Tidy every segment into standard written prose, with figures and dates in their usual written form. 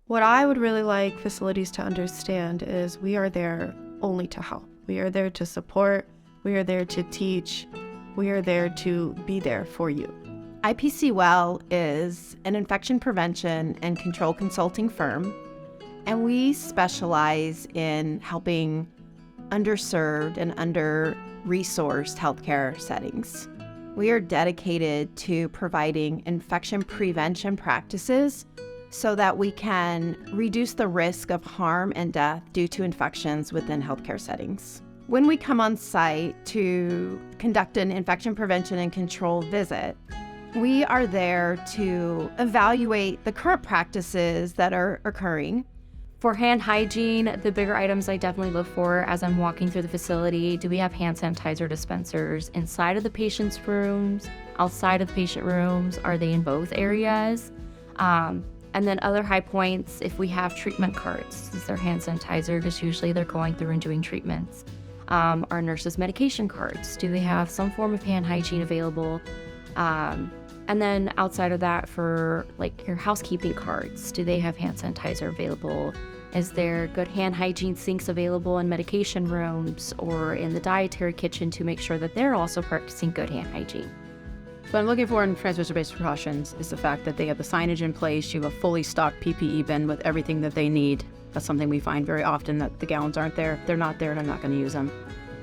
What I would really like facilities to understand is we are there only to help. We are there to support. We are there to teach. We are there to be there for you. IPCWell is an infection prevention and control consulting firm, and we specialize in helping underserved and under-resourced healthcare settings. We are dedicated to providing infection prevention practices so that we can reduce the risk of harm and death due to infections within healthcare settings. When we come on site to conduct an infection prevention and control visit, we are there to evaluate the current practices that are occurring. For hand hygiene, the bigger items I definitely look for as I'm walking through the facility: do we have hand sanitizer dispensers inside of the patient's rooms, outside of the patient rooms? Are they in both areas? And then other high points, if we have treatment carts, is there hand sanitizer? Because usually they're going through and doing treatments. Our nurses' medication carts, do they have some form of hand hygiene available? And then outside of that, for like your housekeeping carts, do they have hand sanitizer available? Is there good hand hygiene sinks available in medication rooms or in the dietary kitchen to make sure that they're also practicing good hand hygiene? What I'm looking for in transmission-based precautions is the fact that they have the signage in place. You have a fully stocked PPE bin with everything that they need. That's something we find very often, that the gowns aren't there. They're not there and I'm not going to use them.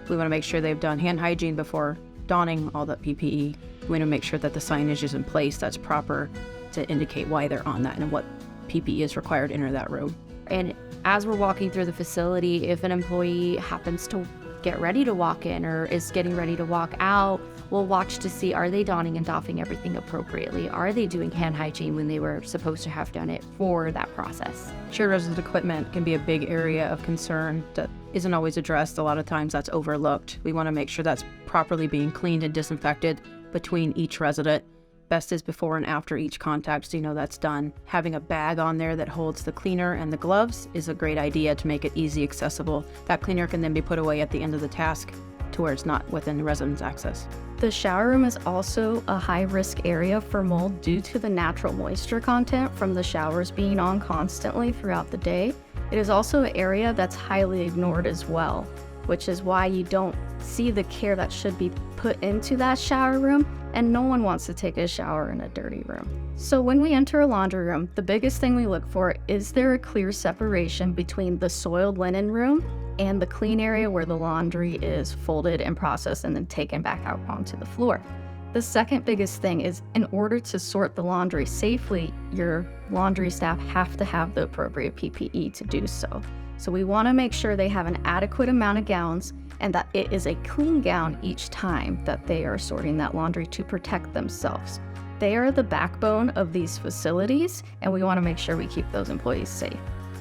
We want to make sure they've done hand hygiene before donning all the PPE. We want to make sure that the signage is in place that's proper to indicate why they're on that and what PPE is required to enter that room. And as we're walking through the facility, if an employee happens to get ready to walk in or is getting ready to walk out, we'll watch to see, are they donning and doffing everything appropriately? Are they doing hand hygiene when they were supposed to have done it for that process? Shared residence equipment can be a big area of concern that isn't always addressed. A lot of times that's overlooked. We want to make sure that's properly being cleaned and disinfected between each resident. Best is before and after each contact, so you know that's done. Having a bag on there that holds the cleaner and the gloves is a great idea to make it easy accessible. That cleaner can then be put away at the end of the task to where it's not within the resident's access. The shower room is also a high-risk area for mold due to the natural moisture content from the showers being on constantly throughout the day. It is also an area that's highly ignored as well, which is why you don't see the care that should be put into that shower room, and no one wants to take a shower in a dirty room. So when we enter a laundry room, the biggest thing we look for is there a clear separation between the soiled linen room and the clean area where the laundry is folded and processed and then taken back out onto the floor. The second biggest thing is, in order to sort the laundry safely, your laundry staff have to have the appropriate PPE to do so. So we want to make sure they have an adequate amount of gowns and that it is a clean gown each time that they are sorting that laundry to protect themselves. They are the backbone of these facilities, and we want to make sure we keep those employees safe.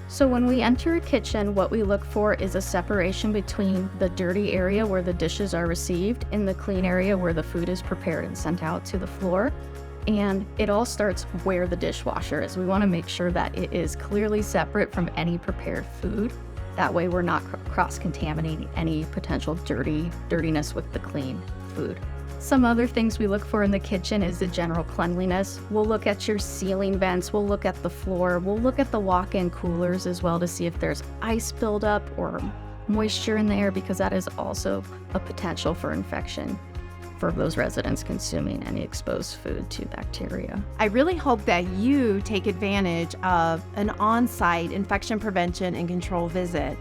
So when we enter a kitchen, what we look for is a separation between the dirty area where the dishes are received and the clean area where the food is prepared and sent out to the floor. And it all starts where the dishwasher is. We want to make sure that it is clearly separate from any prepared food. That way we're not cross-contaminating any potential dirtiness with the clean food. Some other things we look for in the kitchen is the general cleanliness. We'll look at your ceiling vents, we'll look at the floor, we'll look at the walk-in coolers as well to see if there's ice buildup or moisture in there, because that is also a potential for infection for those residents consuming any exposed food to bacteria. I really hope that you take advantage of an on-site infection prevention and control visit.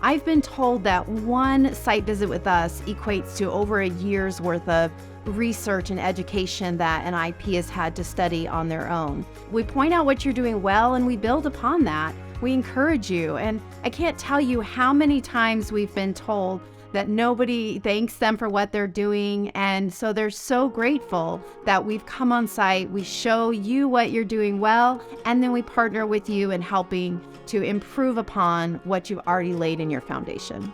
I've been told that one site visit with us equates to over a year's worth of research and education that an IP has had to study on their own. We point out what you're doing well and we build upon that. We encourage you, and I can't tell you how many times we've been told that nobody thanks them for what they're doing, and so they're so grateful that we've come on site, we show you what you're doing well, and then we partner with you in helping to improve upon what you've already laid in your foundation.